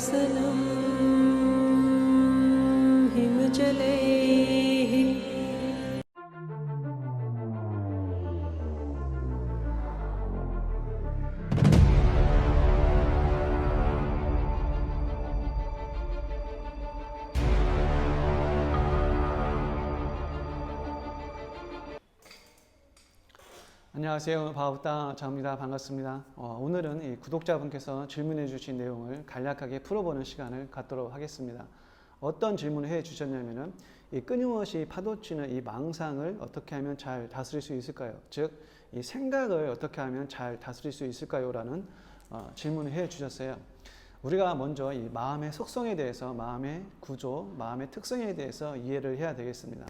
सनं हिमजलैः 안녕하세요. 바우다 장입니다. 반갑습니다. 오늘은 이 구독자분께서 질문해 주신 내용을 간략하게 풀어보는 시간을 갖도록 하겠습니다. 어떤 질문을 해 주셨냐면은 이 끊임없이 파도치는 이 망상을 어떻게 하면 잘 다스릴 수 있을까요? 즉, 이 생각을 어떻게 하면 잘 다스릴 수 있을까요? 라는 질문을 해 주셨어요. 우리가 먼저 이 마음의 속성에 대해서, 마음의 구조, 마음의 특성에 대해서 이해를 해야 되겠습니다.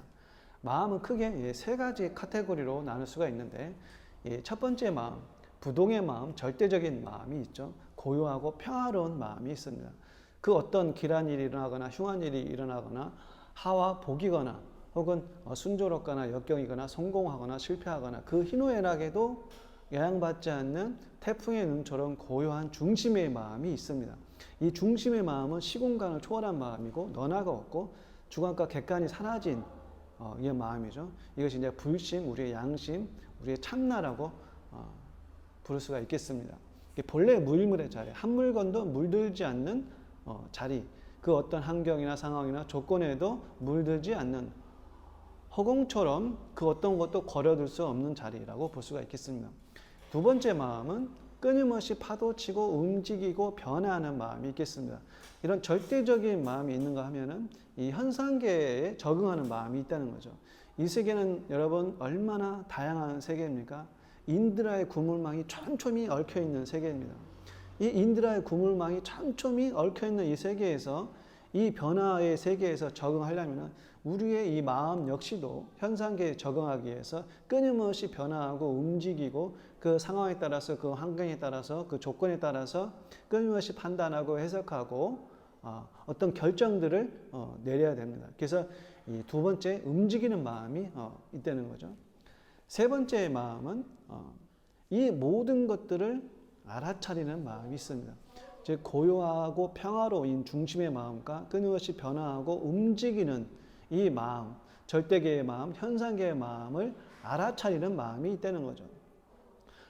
마음은 크게 세 가지 카테고리로 나눌 수가 있는데, 첫 번째 마음, 부동의 마음, 절대적인 마음이 있죠. 고요하고 평화로운 마음이 있습니다. 그 어떤 길한 일이 일어나거나 흉한 일이 일어나거나 하와 복이거나 혹은 순조롭거나 역경이거나 성공하거나 실패하거나 그 희노애락에도 영향받지 않는 태풍의 눈처럼 고요한 중심의 마음이 있습니다. 이 중심의 마음은 시공간을 초월한 마음이고 너나가 없고 주관과 객관이 사라진 이 마음이죠. 이것이 이제 불심, 우리의 양심, 우리의 참나라고 부를 수가 있겠습니다. 본래 무일물의 자리, 한 물건도 물들지 않는 자리, 그 어떤 환경이나 상황이나 조건에도 물들지 않는 허공처럼 그 어떤 것도 거려둘 수 없는 자리라고 볼 수가 있겠습니다. 두 번째 마음은 끊임없이 파도치고 움직이고 변화하는 마음이 있겠습니다. 이런 절대적인 마음이 있는가 하면은 이 현상계에 적응하는 마음이 있다는 거죠. 이 세계는 여러분 얼마나 다양한 세계입니까? 인드라의 구물망이 촘촘히 얽혀 있는 세계입니다. 이 인드라의 구물망이 촘촘히 얽혀 있는 이 세계에서, 이 변화의 세계에서 적응하려면 우리의 이 마음 역시도 현상계에 적응하기 위해서 끊임없이 변화하고 움직이고 그 상황에 따라서, 그 환경에 따라서, 그 조건에 따라서 끊임없이 판단하고 해석하고 어떤 결정들을 내려야 됩니다. 그래서 이 두 번째 움직이는 마음이 있다는 거죠. 세 번째 마음은 이 모든 것들을 알아차리는 마음이 있습니다. 즉 고요하고 평화로운 중심의 마음과 끊임없이 변화하고 움직이는 이 마음, 절대계의 마음, 현상계의 마음을 알아차리는 마음이 있다는 거죠.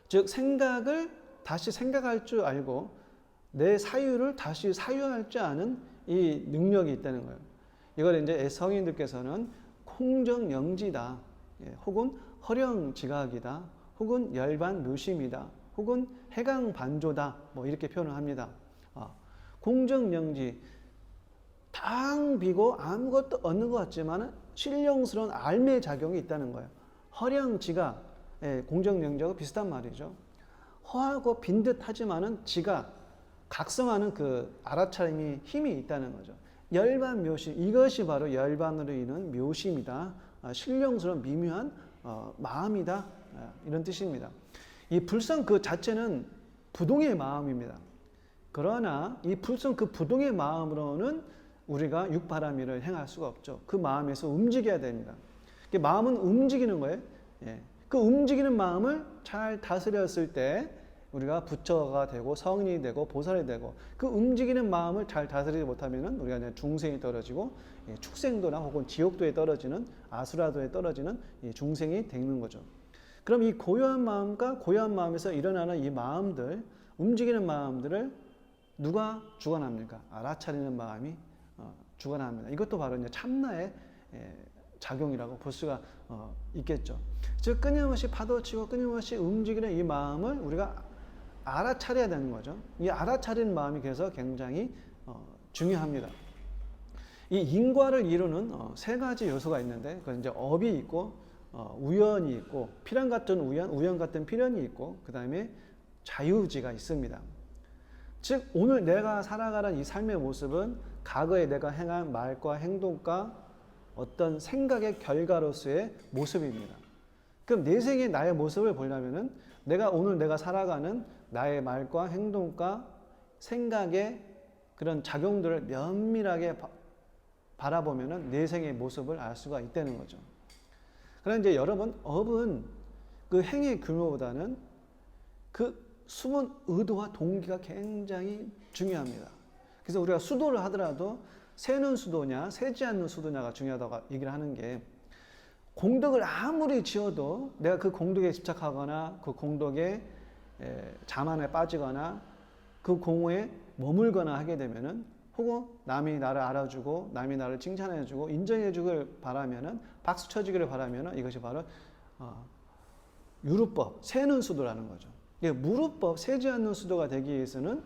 즉 생각을 다시 생각할 줄 알고 내 사유를 다시 사유할 줄 아는 이 능력이 있다는 거예요. 이걸 이제 성인들께서는空정영지다, 혹은 허령지각이다, 혹은 열반묘심이다, 혹은 해강반조다, 뭐 이렇게 표현을 합니다. 공정영지, 탕 비고 아무것도 없는 것 같지만 신령스러운 알매 작용이 있다는 거예요. 허령지각, 공정영지하고 비슷한 말이죠. 허하고 빈 듯하지만은 지각, 각성하는 그 알아차림이 힘이 있다는 거죠. 열반묘심, 이것이 바로 열반으로 인한 묘심이다. 신령스러운 미묘한 마음이다. 이런 뜻입니다. 이 불성 그 자체는 부동의 마음입니다. 그러나 이 불성 그 부동의 마음으로는 우리가 육바라밀을 행할 수가 없죠. 그 마음에서 움직여야 됩니다. 마음은 움직이는 거예요. 그 움직이는 마음을 잘 다스렸을 때 우리가 부처가 되고 성인이 되고 보살이 되고, 그 움직이는 마음을 잘 다스리지 못하면 우리가 이제 중생이 떨어지고 축생도나 혹은 지옥도에 떨어지는, 아수라도에 떨어지는 중생이 되는 거죠. 그럼 이 고요한 마음과 고요한 마음에서 일어나는 이 마음들, 움직이는 마음들을 누가 주관합니까? 알아차리는 마음이 주관합니다. 이것도 바로 이제 참나의 작용이라고 볼 수가 있겠죠. 즉 끊임없이 파도치고 끊임없이 움직이는 이 마음을 우리가 알아차려야 되는 거죠. 이 알아차리는 마음이 그래서 굉장히 중요합니다. 이 인과를 이루는 세 가지 요소가 있는데, 그건 이제 업이 있고, 우연이 있고, 필연 같은 우연, 우연 같은 필연이 있고, 그 다음에 자유지가 있습니다. 즉 오늘 내가 살아가는 이 삶의 모습은 과거에 내가 행한 말과 행동과 어떤 생각의 결과로서의 모습입니다. 그럼 내 생의 나의 모습을 보려면은 오늘 내가 살아가는 나의 말과 행동과 생각의 그런 작용들을 면밀하게 바라보면은 내 생의 모습을 알 수가 있다는 거죠. 그런데 이제 여러분, 업은 그 행의 규모보다는 그 숨은 의도와 동기가 굉장히 중요합니다. 그래서 우리가 수도를 하더라도 새는 수도냐 새지 않는 수도냐가 중요하다고 얘기를 하는 게, 공덕을 아무리 지어도 내가 그 공덕에 집착하거나 그 공덕에 자만에 빠지거나 그 공허에 머물거나 하게 되면은, 혹은 남이 나를 알아주고 남이 나를 칭찬해주고 인정해주길 바라면은, 박수 쳐주기를 바라면은, 이것이 바로 유루법, 새는 수도라는 거죠. 무루법, 새지 않는 수도가 되기 위해서는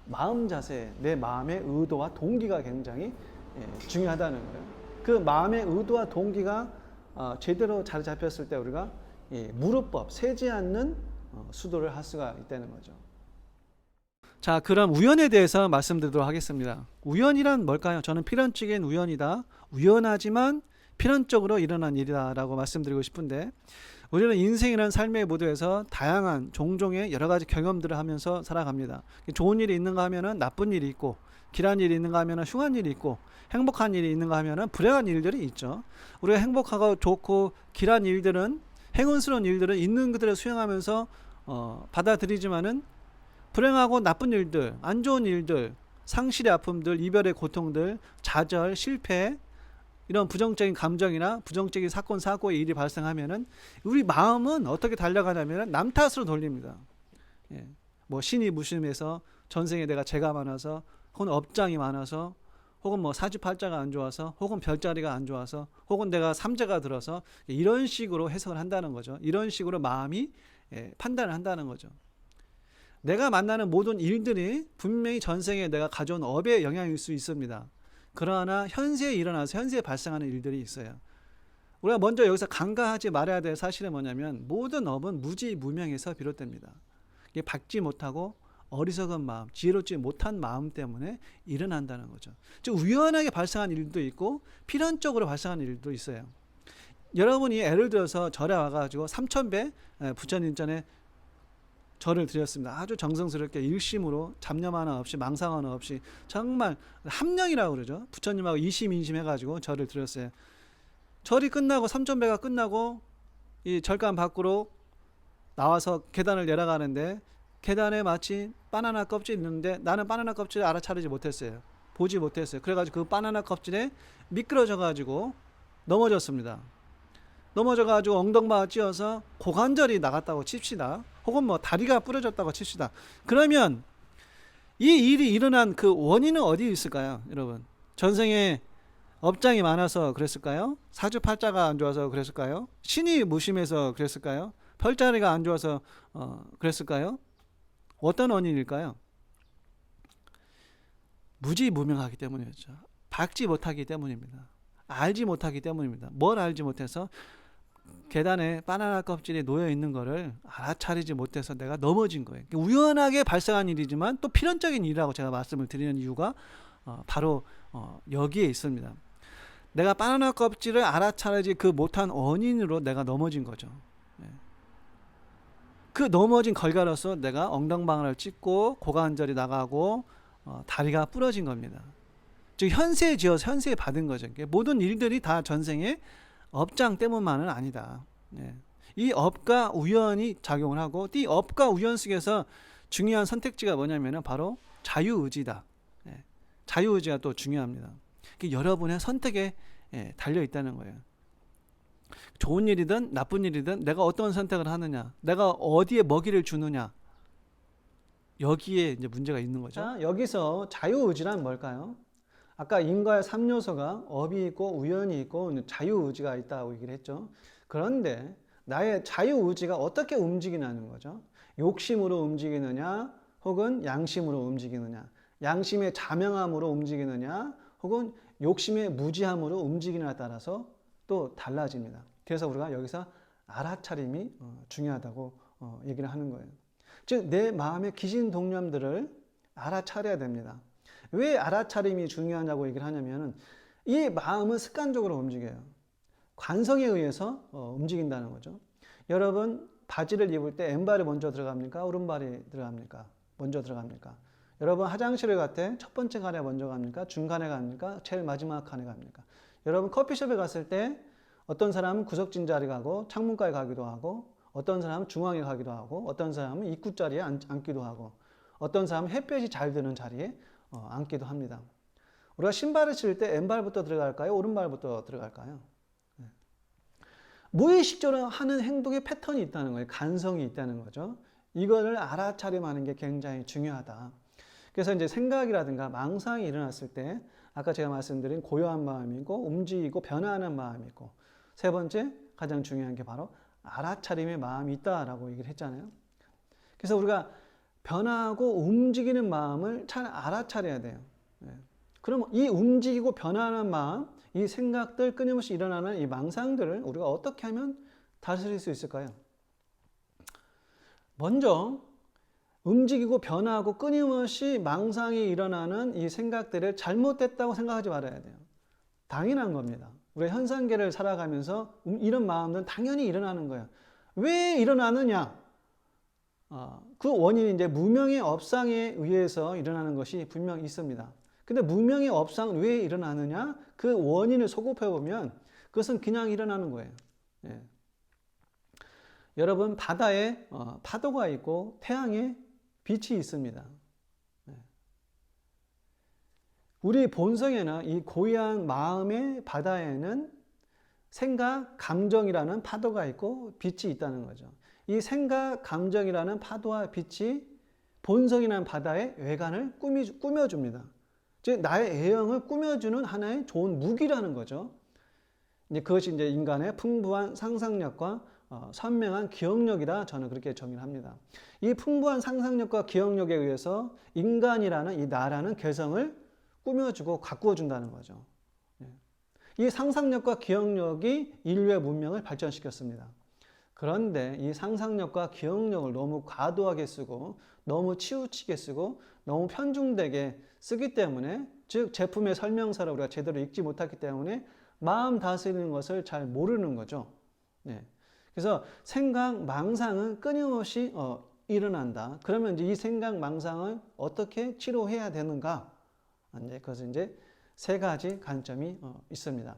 마음 자세, 내 마음의 의도와 동기가 굉장히 중요하다는 거예요. 그 마음의 의도와 동기가 제대로 자리 잡혔을 때 우리가 무루법, 새지 않는 수도를 할 수가 있다는 거죠. 자, 그럼 우연에 대해서 말씀드리도록 하겠습니다. 우연이란 뭘까요? 저는 필연적인 우연이다, 우연하지만 필연적으로 일어난 일이다 라고 말씀드리고 싶은데, 우리는 인생이라는 삶의 모두에서 다양한 종종의 여러 가지 경험들을 하면서 살아갑니다. 좋은 일이 있는가 하면은 나쁜 일이 있고, 길한 일이 있는가 하면은 흉한 일이 있고, 행복한 일이 있는가 하면은 불행한 일들이 있죠. 우리가 행복하고 좋고 길한 일들은, 행운스러운 일들은 있는 그대로 수용하면서 받아들이지만은, 불행하고 나쁜 일들, 안 좋은 일들, 상실의 아픔들, 이별의 고통들, 좌절, 실패, 이런 부정적인 감정이나 부정적인 사건, 사고의 일이 발생하면은 우리 마음은 어떻게 달려가냐면 남 탓으로 돌립니다. 뭐 신이 무심해서, 전생에 내가 죄가 많아서, 혹은 업장이 많아서, 혹은 뭐 사주팔자가 안 좋아서, 혹은 별자리가 안 좋아서, 혹은 내가 삼재가 들어서, 이런 식으로 해석을 한다는 거죠. 이런 식으로 마음이 판단을 한다는 거죠. 내가 만나는 모든 일들이 분명히 전생에 내가 가져온 업의 영향일 수 있습니다. 그러나 현세에 일어나서 현세에 발생하는 일들이 있어요. 우리가 먼저 여기서 간과하지 말아야 될 사실은 뭐냐면, 모든 업은 무지무명에서 비롯됩니다. 이게 박지 못하고 어리석은 마음, 지혜롭지 못한 마음 때문에 일어난다는 거죠. 즉 우연하게 발생한 일도 있고 필연적으로 발생하는 일도 있어요. 여러분이 예를 들어서 절에 와가지고 3000배 부처님 전에 절을 드렸습니다. 아주 정성스럽게 일심으로 잡념 하나 없이, 망상 하나 없이, 정말 함령이라고 그러죠. 부처님하고 이심인심 해가지고 절을 드렸어요. 절이 끝나고 3000배가 끝나고 이 절간 밖으로 나와서 계단을 내려가는데, 계단에 마치 바나나 껍질이 있는데 나는 바나나 껍질을 알아차리지 못했어요. 보지 못했어요. 그래가지고 그 바나나 껍질에 미끄러져가지고 넘어졌습니다. 넘어져가지고 엉덩방아 찧어서 고관절이 나갔다고 칩시다. 혹은 뭐 다리가 부러졌다고 칩시다. 그러면 이 일이 일어난 그 원인은 어디에 있을까요, 여러분? 전생에 업장이 많아서 그랬을까요? 사주팔자가 안 좋아서 그랬을까요? 신이 무심해서 그랬을까요? 별자리가 안 좋아서 그랬을까요? 어떤 원인일까요? 무지무명하기 때문이었죠. 박지 못하기 때문입니다. 알지 못하기 때문입니다. 뭘 알지 못해서? 계단에 바나나 껍질이 놓여 있는 거를 알아차리지 못해서 내가 넘어진 거예요. 우연하게 발생한 일이지만 또 필연적인 일이라고 제가 말씀을 드리는 이유가 바로 여기에 있습니다. 내가 바나나 껍질을 알아차리지 그 못한 원인으로 내가 넘어진 거죠. 그 넘어진 결과로서 내가 엉덩방아를 찢고 고관절이 나가고 다리가 부러진 겁니다. 즉 현세에 지어서 현세에 받은 거죠. 모든 일들이 다 전생에 업장 때문만은 아니다. 이 업과 우연이 작용을 하고, 이 업과 우연 속에서 중요한 선택지가 뭐냐면 바로 자유의지다. 자유의지가 또 중요합니다. 여러분의 선택에 달려 있다는 거예요. 좋은 일이든 나쁜 일이든 내가 어떤 선택을 하느냐, 내가 어디에 먹이를 주느냐, 여기에 이제 문제가 있는 거죠. 자, 여기서 자유의지란 뭘까요? 아까 인과의 3요소가 업이 있고 우연이 있고 자유의지가 있다고 얘기를 했죠. 그런데 나의 자유의지가 어떻게 움직이냐는 거죠. 욕심으로 움직이느냐, 혹은 양심으로 움직이느냐, 양심의 자명함으로 움직이느냐, 혹은 욕심의 무지함으로 움직이느냐에 따라서 또 달라집니다. 그래서 우리가 여기서 알아차림이 중요하다고 얘기를 하는 거예요. 즉 내 마음의 기신 동념들을 알아차려야 됩니다. 왜 알아차림이 중요하냐고 얘기를 하냐면, 이 마음은 습관적으로 움직여요. 관성에 의해서 움직인다는 거죠. 여러분 바지를 입을 때 왼발이 먼저 들어갑니까? 오른발이 들어갑니까? 먼저 들어갑니까? 여러분 화장실을 갈 때 첫 번째 칸에 먼저 갑니까? 중간에 갑니까? 제일 마지막 칸에 갑니까? 여러분 커피숍에 갔을 때 어떤 사람은 구석진 자리 가고 창문가에 가기도 하고, 어떤 사람은 중앙에 가기도 하고, 어떤 사람은 입구 자리에 앉기도 하고, 어떤 사람은 햇볕이 잘 드는 자리에 앉기도 합니다. 우리가 신발을 신을 때 왼발부터 들어갈까요? 오른발부터 들어갈까요? 무의식적으로 하는 행동의 패턴이 있다는 거예요. 간성이 있다는 거죠. 이거를 알아차림하는 게 굉장히 중요하다. 그래서 이제 생각이라든가 망상이 일어났을 때 아까 제가 말씀드린 고요한 마음이고 움직이고 변화하는 마음이 있고 세 번째 가장 중요한 게 바로 알아차림의 마음이 있다라고 얘기를 했잖아요. 그래서 우리가 변화하고 움직이는 마음을 잘 알아차려야 돼요. 그럼 이 움직이고 변화하는 마음, 이 생각들 끊임없이 일어나는 이 망상들을 우리가 어떻게 하면 다스릴 수 있을까요? 먼저 움직이고 변화하고 끊임없이 망상이 일어나는 이 생각들을 잘못됐다고 생각하지 말아야 돼요. 당연한 겁니다. 우리가 현상계를 살아가면서 이런 마음들은 당연히 일어나는 거예요. 왜 일어나느냐? 그 원인이 이제 무명의 업상에 의해서 일어나는 것이 분명히 있습니다. 근데 무명의 업상은 왜 일어나느냐? 그 원인을 소급해 보면 그것은 그냥 일어나는 거예요. 예. 여러분 바다에 파도가 있고 태양에 빛이 있습니다. 예. 우리 본성에는 이 고요한 마음의 바다에는 생각, 감정이라는 파도가 있고 빛이 있다는 거죠. 이 생각, 감정이라는 파도와 빛이 본성이라는 바다의 외관을 꾸며줍니다. 즉 나의 애형을 꾸며주는 하나의 좋은 무기라는 거죠. 이제 그것이 이제 인간의 풍부한 상상력과 선명한 기억력이라 저는 그렇게 정의를 합니다. 이 풍부한 상상력과 기억력에 의해서 인간이라는 이 나라는 개성을 꾸며주고 가꾸어준다는 거죠. 이 상상력과 기억력이 인류의 문명을 발전시켰습니다. 그런데 이 상상력과 기억력을 너무 과도하게 쓰고 너무 치우치게 쓰고 너무 편중되게 쓰기 때문에 즉 제품의 설명서를 우리가 제대로 읽지 못하기 때문에 마음 다스리는 것을 잘 모르는 거죠. 네. 그래서 생각, 망상은 끊임없이 일어난다. 그러면 이제 이 생각, 망상을 어떻게 치료해야 되는가? 그것은 이제 세 가지 관점이 있습니다.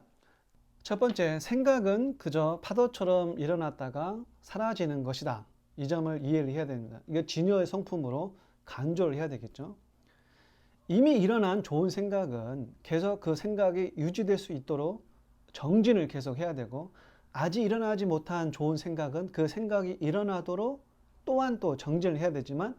첫 번째, 생각은 그저 파도처럼 일어났다가 사라지는 것이다. 이 점을 이해를 해야 됩니다. 이게 진여의 성품으로 간주를 해야 되겠죠. 이미 일어난 좋은 생각은 계속 그 생각이 유지될 수 있도록 정진을 계속 해야 되고 아직 일어나지 못한 좋은 생각은 그 생각이 일어나도록 또한 또 정진을 해야 되지만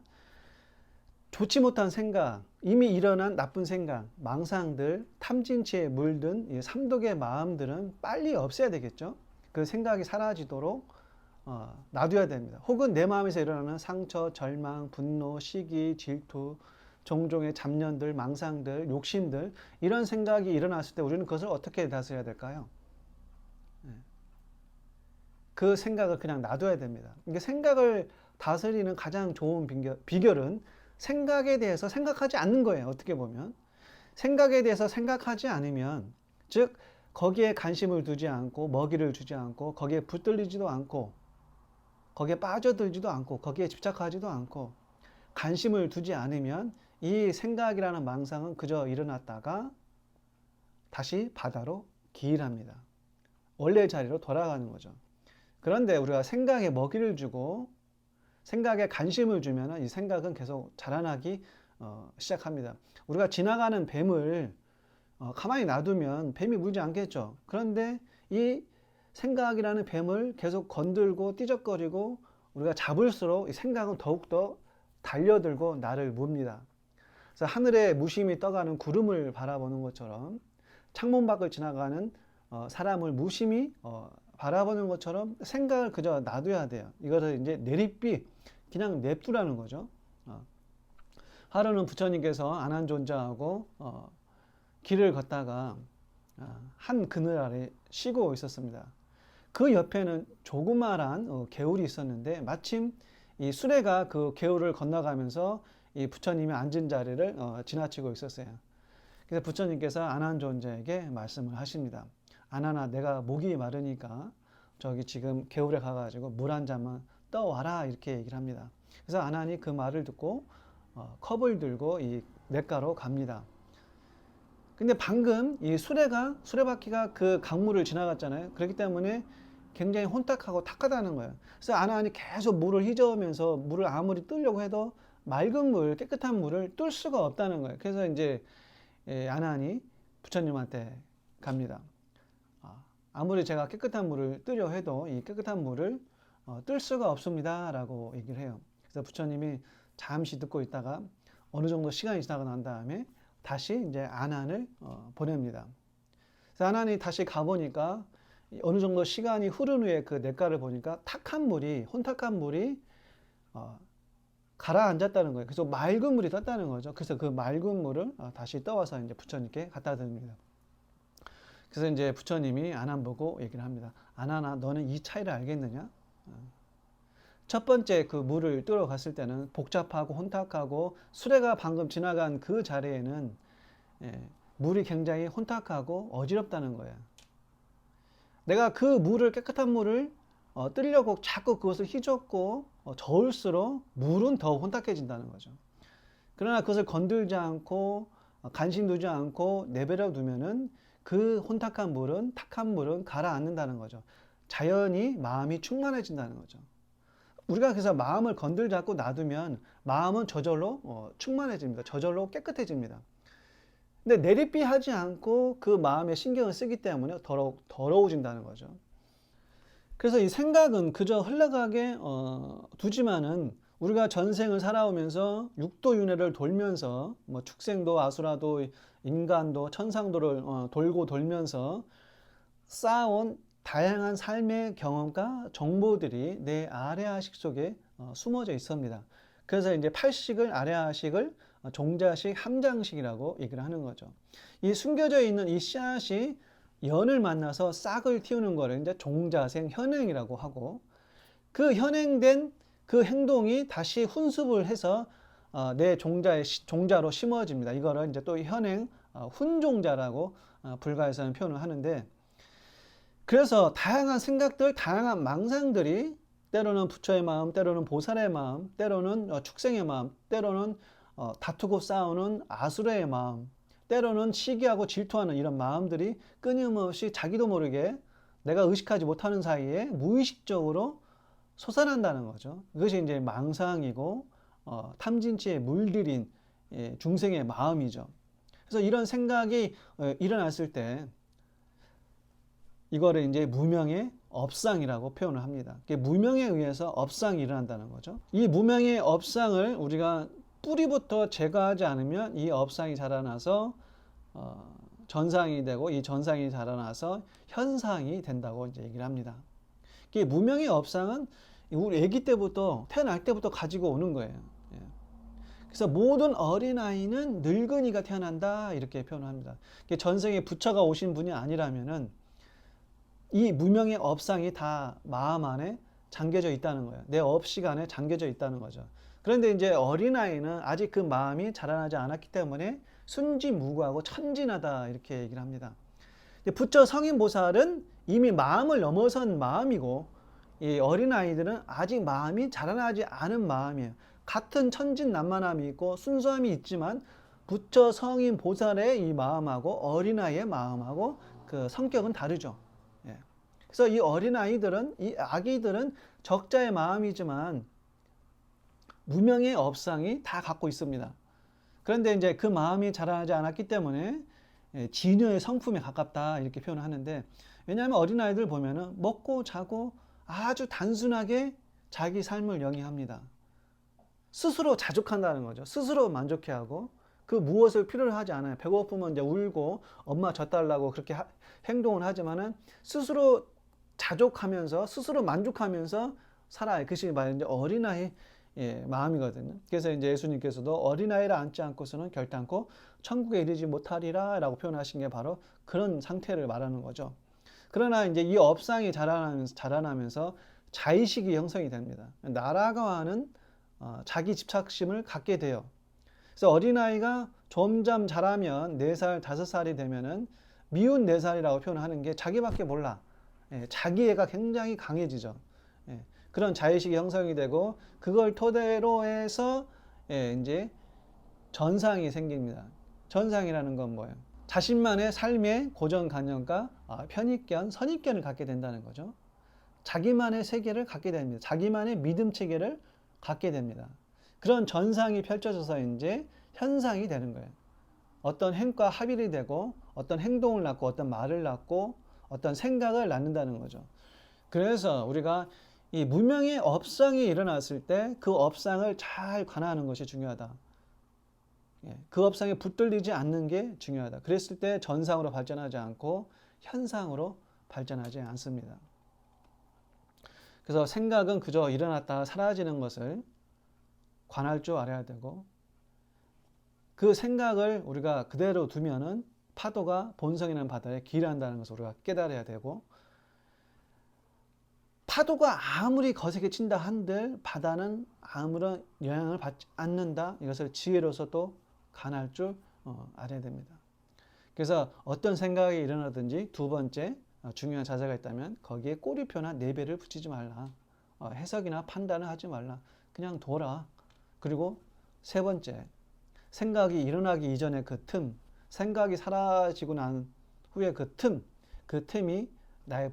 좋지 못한 생각, 이미 일어난 나쁜 생각, 망상들, 탐진치에 물든 삼독의 마음들은 빨리 없애야 되겠죠. 그 생각이 사라지도록 놔둬야 됩니다. 혹은 내 마음에서 일어나는 상처, 절망, 분노, 시기, 질투, 종종의 잡념들, 망상들, 욕심들 이런 생각이 일어났을 때 우리는 그것을 어떻게 다스려야 될까요? 그 생각을 그냥 놔둬야 됩니다. 이게 생각을 다스리는 가장 좋은 비결은 생각에 대해서 생각하지 않는 거예요. 어떻게 보면 생각에 대해서 생각하지 않으면 즉 거기에 관심을 두지 않고 먹이를 주지 않고 거기에 붙들리지도 않고 거기에 빠져들지도 않고 거기에 집착하지도 않고 관심을 두지 않으면 이 생각이라는 망상은 그저 일어났다가 다시 바다로 기일합니다. 원래 자리로 돌아가는 거죠. 그런데 우리가 생각에 먹이를 주고 생각에 관심을 주면 이 생각은 계속 자라나기 시작합니다. 우리가 지나가는 뱀을 가만히 놔두면 뱀이 물지 않겠죠. 그런데 이 생각이라는 뱀을 계속 건들고 띠적거리고 우리가 잡을수록 이 생각은 더욱더 달려들고 나를 뭅니다. 그래서 하늘에 무심히 떠가는 구름을 바라보는 것처럼 창문 밖을 지나가는 사람을 무심히 바라보는 것처럼 생각을 그저 놔둬야 돼요. 이것을 이제 내립비, 그냥 냅두라는 거죠. 하루는 부처님께서 안한존자하고 길을 걷다가 한 그늘 아래 쉬고 있었습니다. 그 옆에는 조그마한 개울이 있었는데 마침 이 수레가 그 개울을 건너가면서 이 부처님이 앉은 자리를 지나치고 있었어요. 그래서 부처님께서 안한존자에게 말씀을 하십니다. 안한아, 내가 목이 마르니까 저기 지금 개울에 가가지고 물 한 잔만 떠와라 이렇게 얘기를 합니다. 그래서 안한이 그 말을 듣고 컵을 들고 이 냇가로 갑니다. 근데 방금 이 수레바퀴가 그 강물을 지나갔잖아요. 그렇기 때문에 굉장히 혼탁하고 탁하다는 거예요. 그래서 안한이 계속 물을 휘저으면서 물을 아무리 뜨려고 해도 맑은 물, 깨끗한 물을 뜰 수가 없다는 거예요. 그래서 이제 아난이 부처님한테 갑니다. 아무리 제가 깨끗한 물을 뜨려 해도 이 깨끗한 물을 뜰 수가 없습니다 라고 얘기를 해요. 그래서 부처님이 잠시 듣고 있다가 어느 정도 시간이 지나고 난 다음에 다시 이제 아난을 보냅니다. 그래서 아난이 다시 가보니까 어느 정도 시간이 흐른 후에 그 냇가를 보니까 혼탁한 물이 가라앉았다는 거예요. 그래서 맑은 물이 떴다는 거죠. 그래서 그 맑은 물을 다시 떠와서 이제 부처님께 갖다 드립니다. 그래서 이제 부처님이 아난 보고 얘기를 합니다. 아난아, 너는 이 차이를 알겠느냐? 첫 번째 그 물을 뜨러 갔을 때는 복잡하고 혼탁하고 수레가 방금 지나간 그 자리에는 물이 굉장히 혼탁하고 어지럽다는 거예요. 내가 그 물을, 깨끗한 물을 뜨려고 자꾸 그것을 휘젓고 저을수록 물은 더 혼탁해진다는 거죠. 그러나 그것을 건들지 않고 관심 두지 않고 내버려 두면은 그 혼탁한 물은, 탁한 물은 가라앉는다는 거죠. 자연히 마음이 충만해진다는 거죠. 우리가 그래서 마음을 건들지 않고 놔두면 마음은 저절로 충만해집니다. 저절로 깨끗해집니다. 근데 내리비하지 않고 그 마음에 신경을 쓰기 때문에 더러워진다는 거죠. 그래서 이 생각은 그저 흘러가게 두지만은 우리가 전생을 살아오면서 육도윤회를 돌면서 뭐 축생도 아수라도 인간도 천상도를 돌고 돌면서 쌓아온 다양한 삶의 경험과 정보들이 내 아래아식 속에 숨어져 있습니다. 그래서 이제 팔식을 아래아식을 종자식, 함장식이라고 얘기를 하는 거죠. 이 숨겨져 있는 이 씨앗이 연을 만나서 싹을 틔우는 거를 이제 종자생 현행이라고 하고, 그 현행된 그 행동이 다시 훈습을 해서 내 종자로 심어집니다. 이거를 이제 또 현행 훈종자라고 불가에서는 표현을 하는데, 그래서 다양한 생각들, 다양한 망상들이 때로는 부처의 마음, 때로는 보살의 마음, 때로는 축생의 마음, 때로는 다투고 싸우는 아수라의 마음, 때로는 시기하고 질투하는 이런 마음들이 끊임없이 자기도 모르게 내가 의식하지 못하는 사이에 무의식적으로 솟아난다는 거죠. 이것이 이제 망상이고 탐진치에 물들인 중생의 마음이죠. 그래서 이런 생각이 일어났을 때 이거를 이제 무명의 업상이라고 표현을 합니다. 무명에 의해서 업상이 일어난다는 거죠. 이 무명의 업상을 우리가 뿌리부터 제거하지 않으면 이 업상이 자라나서 전상이 되고, 이 전상이 자라나서 현상이 된다고 이제 얘기를 합니다. 이 무명의 업상은 우리 아기 때부터, 태어날 때부터 가지고 오는 거예요. 그래서 모든 어린아이는 늙은이가 태어난다 이렇게 표현을 합니다. 전생에 부처가 오신 분이 아니라면은 이 무명의 업상이 다 마음 안에 잠겨져 있다는 거예요. 내 업시간에 잠겨져 있다는 거죠. 그런데 이제 어린아이는 아직 그 마음이 자라나지 않았기 때문에 순진무구하고 천진하다 이렇게 얘기를 합니다. 부처 성인보살은 이미 마음을 넘어선 마음이고, 이 어린아이들은 아직 마음이 자라나지 않은 마음이에요. 같은 천진난만함이 있고 순수함이 있지만 부처 성인보살의 이 마음하고 어린아이의 마음하고 그 성격은 다르죠. 그래서 이 어린아이들은, 이 아기들은 적자의 마음이지만 무명의 업상이 다 갖고 있습니다. 그런데 이제 그 마음이 자라나지 않았기 때문에 진여의 성품에 가깝다 이렇게 표현을 하는데, 왜냐하면 어린아이들 보면은 먹고 자고 아주 단순하게 자기 삶을 영위합니다. 스스로 자족한다는 거죠. 스스로 만족해하고 그 무엇을 필요로 하지 않아요. 배고프면 이제 울고 엄마 젖달라고 그렇게 행동을 하지만은 스스로 자족하면서 스스로 만족하면서 살아요. 그것이 말하는 어린아이 마음이거든요. 그래서 이제 예수님께서도 어린아이를 안지 않고서는 결단코 천국에 이르지 못하리라 라고 표현하신 게 바로 그런 상태를 말하는 거죠. 그러나 이제 이 업상이 자라나면서 자의식이 형성이 됩니다. 나라가와는 자기 집착심을 갖게 돼요. 그래서 어린아이가 점점 자라면 4살, 5살이 되면은 미운 4살이라고 표현하는 게 자기밖에 몰라. 자기애가 굉장히 강해지죠. 그런 자의식이 형성이 되고, 그걸 토대로 해서 이제 전상이 생깁니다. 전상이라는 건 뭐예요? 자신만의 삶의 고정관념과 편익견, 선입견을 갖게 된다는 거죠. 자기만의 세계를 갖게 됩니다. 자기만의 믿음 체계를 갖게 됩니다. 그런 전상이 펼쳐져서 이제 현상이 되는 거예요. 어떤 행과 합일이 되고 어떤 행동을 낳고 어떤 말을 낳고 어떤 생각을 낳는다는 거죠. 그래서 우리가 이 무명의 업상이 일어났을 때 그 업상을 잘 관할하는 것이 중요하다. 그 업상에 붙들리지 않는 게 중요하다. 그랬을 때 전상으로 발전하지 않고 현상으로 발전하지 않습니다. 그래서 생각은 그저 일어났다가 사라지는 것을 관할 줄 알아야 되고, 그 생각을 우리가 그대로 두면은 파도가 본성이라는 바다에 기일한다는 것을 우리가 깨달아야 되고, 파도가 아무리 거세게 친다 한들 바다는 아무런 영향을 받지 않는다. 이것을 지혜로서 또 관할 줄 알아야 됩니다. 그래서 어떤 생각이 일어나든지 두 번째 중요한 자세가 있다면 거기에 꼬리표나 내배를 붙이지 말라. 해석이나 판단을 하지 말라. 그냥 둬라. 그리고 세 번째, 생각이 일어나기 이전의 그 틈, 생각이 사라지고 난 후에 그 틈이 나의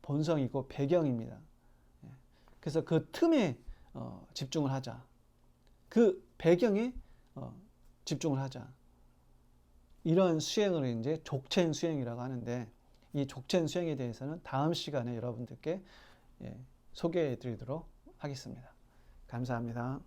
본성이고 배경입니다. 그래서 그 틈에 집중을 하자. 그 배경에 집중을 하자. 이런 수행을 이제 족첸 수행이라고 하는데, 이 족첸 수행에 대해서는 다음 시간에 여러분들께 소개해 드리도록 하겠습니다. 감사합니다.